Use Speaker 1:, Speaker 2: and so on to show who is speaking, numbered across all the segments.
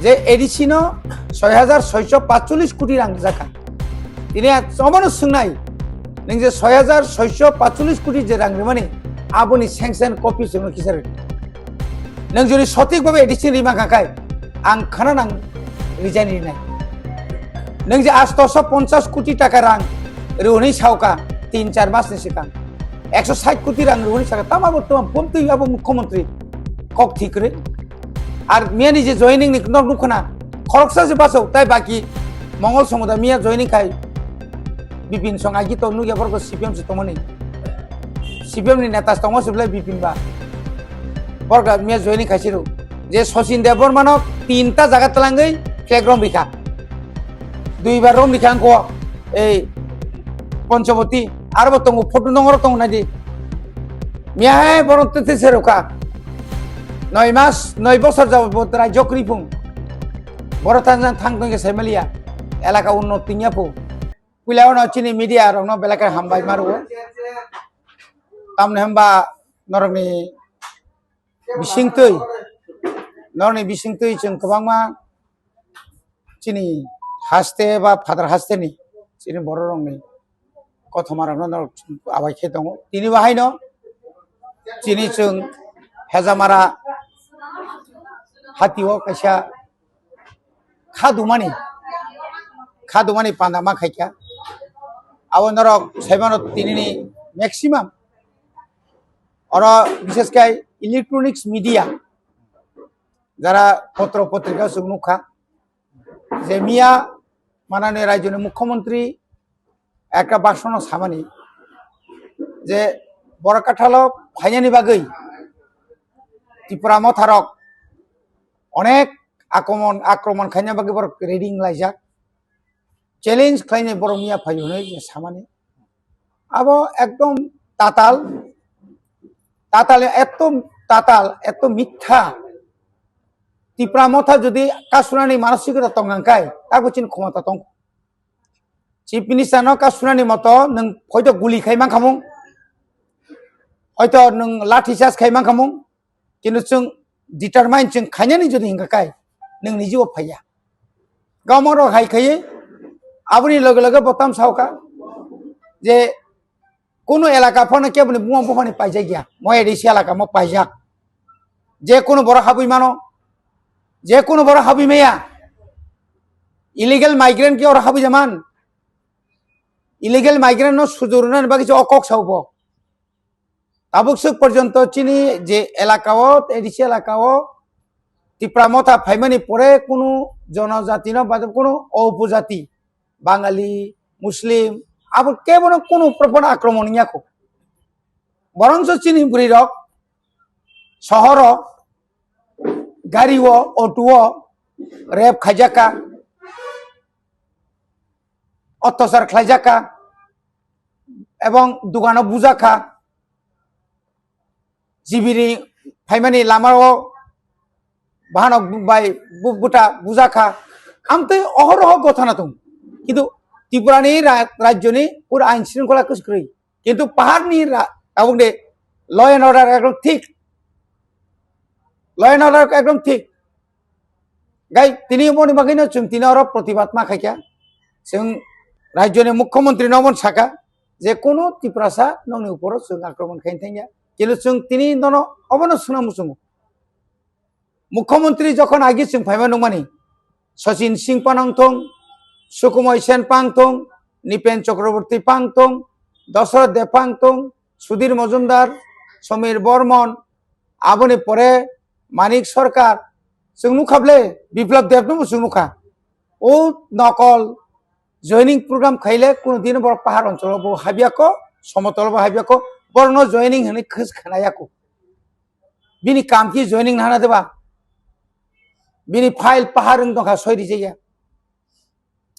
Speaker 1: যে এডিসিনো 6,645 কোটি রাं জাকা তিনি সমানো সোंनाय नों जे 6,645 কোটি যে রাं মানে আবনি স্যাংশন কপি जोंनो किसार नों जुदि सঠিক ভাবে এডিসিন রিমা কাকাই आं खाना नां रिजाइन रिनाय नों जे 850 কোটি টাকা রাं রুহনি সাউকা 3-4 মাসनि सिगां 160 কোটি রাं রুহনি সাউকা তাमा বর্তমান পন্থী আবো মুখ্যমন্ত্রী কক ঠিক করে আর মিয়া নিজে জয়েনিং নি নুখনা খরকসা যে বাসও তাই বাকি মঙ্গল সমুদা মিয়া জয়েনিং খাই বিপিন সঙ্গে গীত নুগিয়াফोरखौ সিপিএম से तमोनी সিপিএম नि नेता तमो सबलाय বিপিন বা বর্গা মিয়া জয়েনিং খাইছিরো যে শচীন দেববর্মানক 3টা জায়গা তলাঙ্গই ফ্ল্যাগ্রাউন্ড বিখা দুইবার রম বিখাঙ্ক এই পঞ্চবতী আর বতঙ্গ ফটো নংর তং নাদি মিয়াহাই বরন্ততে সেরকা 9 মাস 9 বছর যাবত রাজ্য করিফুং বড় থানজান থাংতঙ্গে সেমেলিয়া এলাকা উন্নতি নিয়াপু পুইলাও না চিনি মিডিয়া রং বেলাকা হামবাই মারো তামনে হামবা নরনি বিসিংতৈ नरनि बिसिंतै जों गोबांमा चिनि हास्ते बा फादार हास्तेनि चिनि बर' रंनि कथमारावनो आबायखे दङ दिनै बाहायनो चिनि जों हेजामारा हातियाव खायसा खादुमानि पान्दामा खायखा आव नरक साइबानो दिनैनि मैक्सिमाम और विशेषकै इलेक्ट्रनिक्स मीडिया যারা পত্র পত্রিকা সুনুখা যে মিয়া মাননীয় রাজ্যের মুখ্যমন্ত্রী একটা ভাষণ সামানি যে বড়কাঠালো ফাইনানি বাগৈ ত্রিপুরা মথারক অনেক আক্রমণ খাইনা বাগৈ বড় রেডিং লাইজাক চ্যালেঞ্জ খাইনে বড় মিয়া ফাইনে যে সামানি আবো একদম তাতাল এত মিথ্যা ত্রিপুরা মথা যদি কাসুনানি মানসিকতা তংগাंखाय তাকো চিন ক্ষমতা তং চিফ মিনিস্টার ন কাসুনানি মতো নং হয়তো গুলি খাইমান খামুং হয়তো নং লাঠি চার্জ খাইমান খামুং কিন্তু जों ডিটারমাইন जों খাইনানি যদি হিंगाखाय नों निजिव फाया गावमरो हायखायै आबुनि लगे लगे बतम सावका जे कोनो एलाका फने केबनि बुंवा बुहानि पाइजाय गया मय एडिसि एलाका म पाइजा जे कोनो बड़ हाबुइ मानो যে কোনো বড় হাবি মেয়া ইলিগাল মাইগ্রেন্ট কি ওর হাবি জামান ইলিগাল মাইগ্রেন্ট ন সুজুরনান বাকি অকক সাউব তাবুকসুক পর্যন্ত চিনি যে এলাকাও এডিসি এলাকাও ত্রিপুরা মথা ফাইমানি পরে কোনো জনজাতি ন বা কোনো উপজাতি বাঙালি মুসলিম আবার কেবল কোনো প্রবণ আক্রমণ ইয়াকো বরঞ্চ চিনি বুড়ি রক শহর गाड़ी ऑटो रेप खाइजाका अत्याचार खाइजाका एवं दुकानों बुजाखा जिबिरी फाइमानी लामाओ बाहानक बाय बुटा बुजाखा आमते अहरह गथना दं किन्तु त्रिपुरानि राज्यनि पुरा आइन शृंखला कसक्रै किन्तु पाहाड़नि आबुंदे ल एंड अर्डार एकदम ठीक लय एंड अर्डार एकदम ठीक गाई तिनी मनि बागैनो जों तिनी और प्रतिबाद मा खायखा जों राज्यनि मुख्यमंत्री नमन साका जे कोनो त्रिपुरासा नंनि ऊपर जों आक्रमण खायनो थांया किन्तु जों तिनी दनो अबनो सुना मुसुं मुख्यमंत्री जखन आगे जों फायमा नंमानि सचिन सिंह पानांथं सुकुमय सेन पांथं निपेन चक्रवर्ती पांथं दशरथ देव पांथं सुधीर मजुमदार समीर बर्मन आबनि परे मानिक सरकार जों नुखाबले बिप्लब देव जों नुखा ओ नकल जॉइनिंग प्रोग्राम खाइले कोनो दिन बर पाहाड़ अंचल हाबियाको समतल हाबियाको बरन जॉइनिंग हने खस खानायाको बिनि काम की जॉइनिंग नाना देबा बिनि फाइल पाहाड़ दंखा सयरि जाया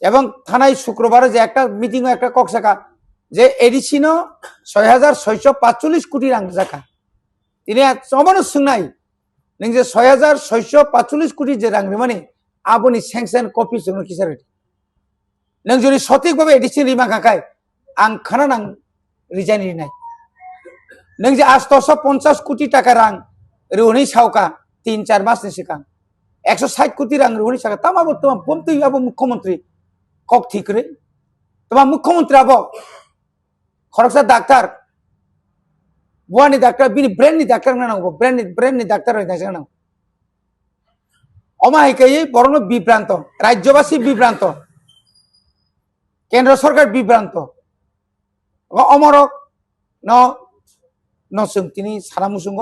Speaker 1: एवं थानाय शुक्रबार जे একটা মিটিং একটা কক্সাকা যে এডিসিনো 6,645 কোটি রাं জাকা তিনি সমানো सोंनाय नों जे 6,645 কোটি যে রাं মানে आबुनि सैंक्शन कपि जोंनो किसार नों जुदि सঠিক भाবে एडिसि रिमा काकाय आं खाना नां रिजाइन रिनाय नों जे 850 কোটি টাকা রাं রুহনি সাউকা 3-4 মাসनि सिगां 160 কোটি রাং রুনি সাকা তামা বর্তমান পমতুই আবো মুখ্যমন্ত্রী কক ঠিক রে তোমার মুখ্যমন্ত্রী আবো খরকসা ডাক্তার বুয়ানি ডাক্তার বিনি ব্রেননি ডাক্তার নাও ব্রেননি ডাক্তার হয়ে থাকে না অমাহিকাই বরং বিভ্রান্ত রাজ্যবাসী বিভ্রান্ত কেন্দ্র সরকার বিভ্রান্ত অমরক ন নসুং তিনি সারামুসুঙ্গ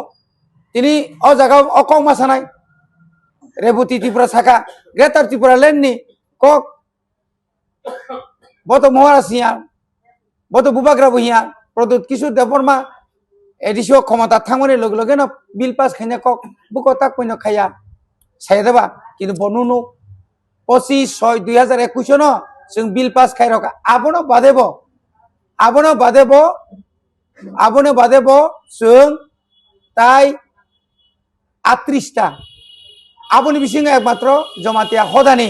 Speaker 1: তিনি অ জায়গা অকক মাসানাই রেবতী ত্রিপুরা শাখা গ্রেটার ত্রিপুরা লেননি কক বত মহারাজ হিয়া বত বুবাগ্রা বহিয়া প্রদূত কিশোর দেববর্মা এডিসিও ক্ষমতা থাকমানি লগে লগে না বিল পাস খাইনা কক বুক তাক পইন খাইয়া সাই দেবা কিন্তু বনুনো 25/6/2021 ন जों বিল পাস খাই রকা আবনো বাদেব जों তাই 38টা আবনি বিসিং একমাত্র জমাতিয়া হদানি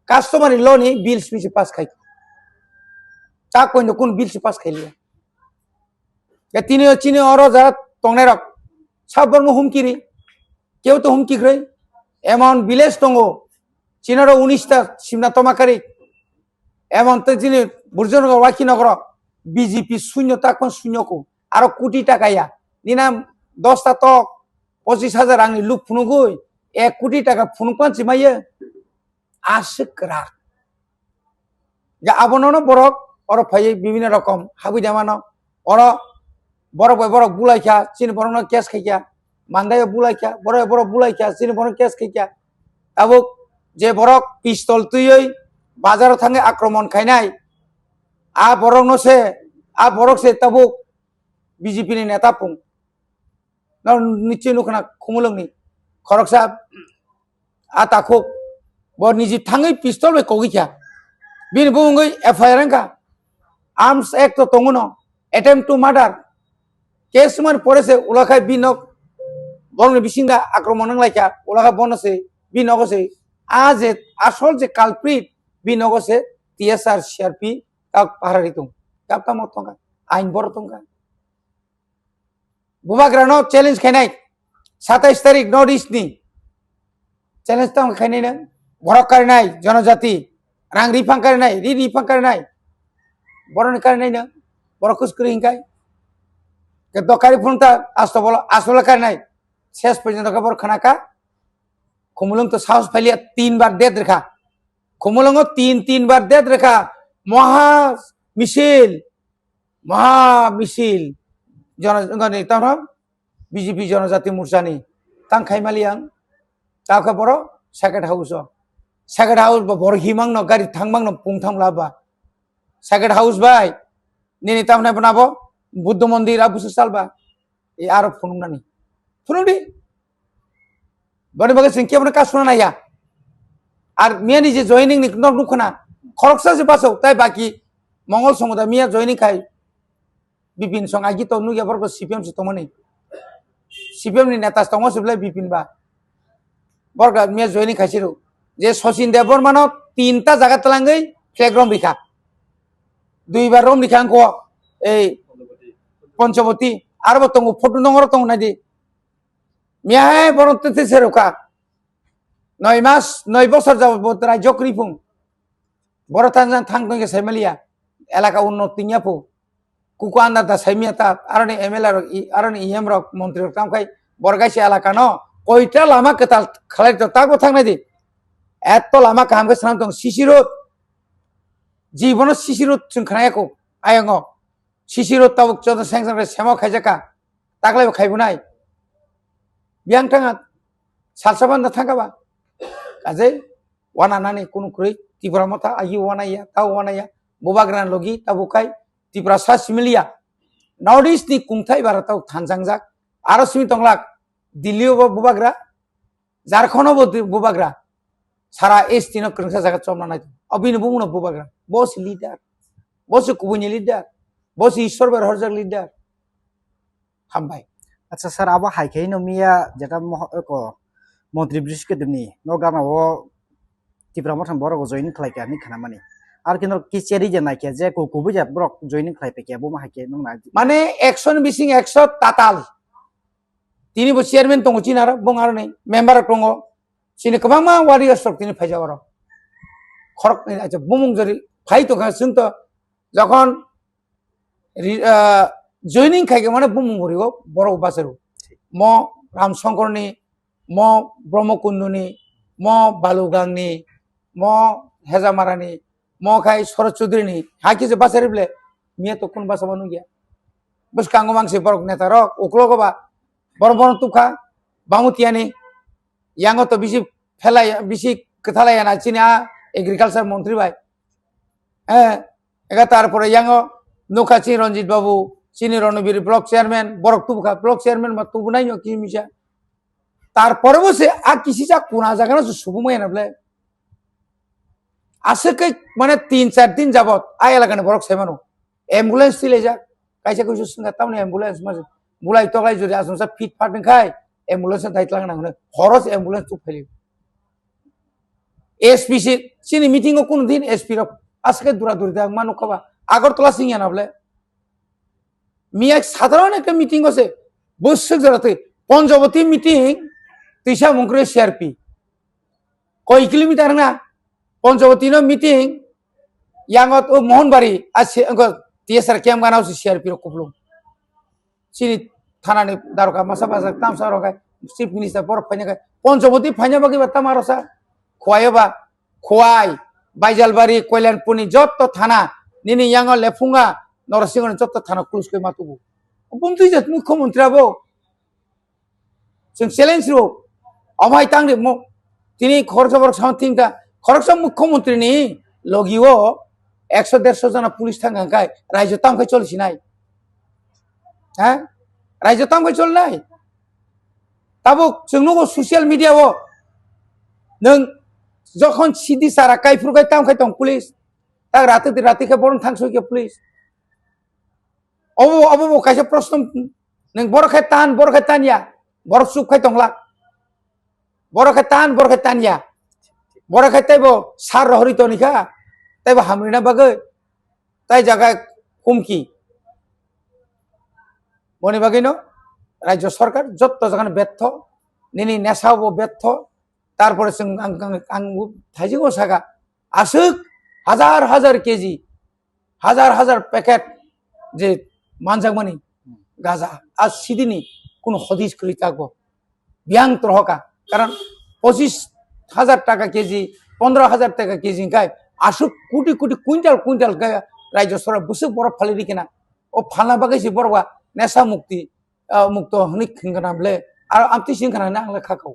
Speaker 1: কাস্টমারি লনি বিল স্পিচি পাস খাই তা কইন কোন বিল পাস খাইলিয়া তিনি চিনি অর যারা টংনাই রক সাববর্ম হুমকিরি কেউ তো হুমকি গ্রই এমন বিলেজ টঙ্গ চিনারো 19টা সিমনা তমাকারি এমন তো যিনি বুর্জনগর ওয়াকিনগর বিজেপি শূন্য তাকন শূন্যকু আরো কোটি টাকাইয়া নিনাম 10টা তক 25,000 আংনি লুক ফুনুগুই 1 কোটি টাকা ফুনুকান চিমাইয়ে আশকরা যা আবননো বরক অর ফাইয়ে বিভিন্ন রকম হাবি জামানো অর বরক বুলাইখা চিনি বরং কেস খাইয়া মান্দায় বুলাইখা বড় বুলাইখা চিনি বরং কেস খাইয়া তাবুক যে বরক পিস্তল তুই বাজারও থাঙ্গে আক্রমণ খাইনাই বরক সে তাবুক বিজেপি नि नेता पुं निश्चय नुखना खुमुलंगनि खरक साहब ताखो बर निजी थांगै पिस्तल बे कोगिखा बिन बुंगै एफआईआर का आर्म्स एक्ट तो तंगुनो अटेम्प्ट टू मर्डर केस मन परेसे उलाखाय बिनक बरनि बिसिंगा आक्रमण लायखा उलाखा बनसे बिनगसे आज आसल जे कालप्रिट बिनगसे टीएसआर सीआरपी काक पाहारि दं कापता मतंगा आइन बर तंगा बुबाग्रानो चैलेंज खाइनाय 27 तारिख नॉर्थ ईस्ट नि चैलेंज तंग खाइनाय न बरक कारिनाय जनजाति रां रिफां कारिनाय रिफां कारिनाय बरनि कारिनाय न बरकुस करिंकाय के दकारि फुंता आसला कारिनाय शेष पर्यंत खबर खानाका खुमुलुंग तो साहस फैलिया 3 बार डेथ रेखा खुमुलुंग 3 बार डेथ रेखा महा मिছিল जनता बीजेपी जनजाति मोर्चानि तां खाइमालियां ताखा बर सेक्रेट हाउस बर हिमांग न गाड़ी थांबांग न पुंथाम लाबा सेक्रेट हाउस बाय निनि तामनाय बनाबो बुद्ध मंदिर आबुसु सालबा ए आरो फुनुंदी बने बगे सिंके बने कासुना नाया आर मिया नि जे जॉइनिंग नि नुखना खरकसा जे बासौ ताई बाकी मंगल समुदा मिया जॉइनिंग खाय बिपिन सं आगि तो नुया बरको सीपीएम से तमनि सीपीएम नि नेता तंग सबले बिपिन बा बरगा मिया जॉइनिंग खायसिरु जे सचिन देवबर्मन 3टा जागा तलांगै फ्लैग्राउंड बिखा 2 बार रोम बिखा को ए पंचवती आरो तंग फटो नंगर तंग नादि मिया हे बरते सेरुका 9 বছর যাব রাজ্য করিফুং বড় থাং সাইমালিয়া এলাকা উন্নতি নিয়াফু কুকু আন্দাতা সাইমিয়াতা আরনি এমএলএ আরনি ইএম রক মন্ত্রী কাম খাই বরগাইছে এলাকা ন কয়টা লামা কেতাল খালাই তো তাগো থাংনাই দি এত লামা কামকে সাম দং সিসিরোদ জীবন সিসিরোদ চুনখানায়কো আয়ঙ্গ সিসিরোদ তাবুক চদ সেংসং সেম খাইজাকা তাকলাই খাইবুনাই বিয়াং থাঙা সালসাবান্দা থাকাবা কাজে ওয়ানা নানি কোনো ক্রই ত্রিপুরা মথা আই ওয়ানাইয়া তাও ওয়ানাইয়া বুবাগ্রান লগি তাবুকাই ত্রিপুরা सा सिमिलिया नॉर्थ ईस्ट नि कुंथाय भारताव थानजांजाक आरो सिमि तंगलाक दिल्लीयाव बुबाग्रा झारखंडआव बुबाग्रा सारा एसटी न क्रंसा जागा चमना नाय अबिनो बुंनो बुबाग्रा बस लीडर बस कुबुनि लीडर बस ईश्वर बर हरजाक लीडर हामबाय
Speaker 2: अच्छा सर अब हाइखे न मिया जेटा को मंत्री ब्रिज के दुनि न गानाव ত্রিপুরা মথা বড় জয়েনিং খাইका नि खाना माने আর কিন্তু কি চেরি যে নাইকে যে কোবো যে ব্রক জয়েনিং খাইপে কে বো মাহাকে নং না
Speaker 1: মানে 100 বিসিং 100 তাতাল তিনি বো চেয়ারম্যান তং চিনার বং আর নাই member Tang sini kebangma wari asok tini faja waro khorok ni aja bumung jari fai to kan sung to যখন জয়নিং খাইকে মানে বুমুং করিব বড় বাসেরু ম রামশঙ্করনি ম ব্রহ্মকুণ্ডনি ম বালুগাংনি ম হেজামারানি ম খাই শরৎ চৌধুরীনি হাকি যে বাসের বলে মিয়া তো কোন বাসা বানু গিয়া বস কাঙ্গ মাংসে বড় নেতা রক ওকলো গবা বড় বড় তুখা বামুতিয়ানি ইয়াঙ্গ তো বেশি ফেলাই বেশি কথালাই না চিনা এগ্রিকালচার মন্ত্রী ভাই হ্যাঁ এগা তারপরে ইয়াঙ্গ নৌকা চিনি রঞ্জিত বাবু চিনি রণবীর ব্লক চেয়ারম্যান বড় তুবখা ব্লক চেয়ারম্যান বা তুবু নাই কি মিশা তারপরে বসে আর কিসি যা কোনা জায়গা না শুভময় না বলে আসে কে মানে 3-4 দিন যাবত আই এলাকানে বড় সেমানো অ্যাম্বুলেন্স দিলে যাক কাইসা কইছো সঙ্গে তামনে অ্যাম্বুলেন্স মাঝে বুলাই তগাই যদি আসুন সব ফিট ফাট খায় অ্যাম্বুলেন্স দায়িত্ব লাগে না মানে খরচ অ্যাম্বুলেন্স তো ফেলি এসপি চিনি মিটিং ও কোন দিন এসপি র আজকে দূরাদূরি দেখ মানুষ খাবা আগরতলা সিংয়া না বলে মিয়া সাধারণ একটা মিটিং আছে বৈশ্বিক জেলাতে পঞ্চবতী মিটিং তিসা মুখরে সিআরপি কয় কিলোমিটার না পঞ্চবতী মিটিং ইয়াঙ্গত ও মোহনবাড়ি আছে টিএসআর ক্যাম্প গানা হচ্ছে সিআরপি কুপলুম চিনি থানানি দারকা মাসা বাসা তামসা রকায় চিফ মিনিস্টার বরফ ফাইনা পঞ্চবতী ফাইনা বাকি বা তামারসা খোয়াইবা খোয়াই বাইজালবাড়ি কল্যাণপুনি যত থানা নিনি ইয়াঙ্গ লেফুঙ্গা নরসিংহ যত থানা ক্লুজ করে মাতুবো বুমতুই যে মুখ্যমন্ত্রী আবো जों চ্যালেঞ্জ রো অমাই তাংরে তিনি খরচবর সামথিংটা খরচ মুখ্যমন্ত্রীনি লগিও 100-150 जना পুলিশ থাঙ্গাঙ্কাই রাজ্য তামখাই চলছি নাই হ্যাঁ রাজ্য তামখাই চল নাই তাবো जों নগো সোশ্যাল মিডিয়াও নং যখন সিদি সারা কাইফুরকাই তামখাই তং পুলিশ তা রাতে বরং থাংসইকে পুলিশ অবো অবো কাইসা প্রশ্ন নং বড়খাই তানিয়া বড় সুখ খাই তংলা বড়খাই তানিয়া বড়খাই তাইবো সার রহরিত নিখা তাইবো হামরিনা বাগৈ তাই জায়গায় হুমকি বনি বাগিনো রাজ্য সরকার যত জায়গায় ব্যর্থ নিনি নেশাবো ব্যর্থ তারপরে থাইজিগো সাগা আসুক হাজার হাজার কেজি হাজার প্যাকেট যে মানজাগমানি গাজা আজ সিদিনি কোন হদিস করি থাকবো ব্যাং ত্রহকা কারণ 25,000 টাকা কেজি 15,000 টাকা কেজি গায় আসুক কোটি কোটি কুইন্টাল গায় রাজ্য সরকার বসে বরফ ফালি দিকে না ও ফালনা বাগাইছি বরবা নেশা মুক্ত হনিক খেঙ্গা বলে আর আমতি সিংখানা না আংলে খাকাও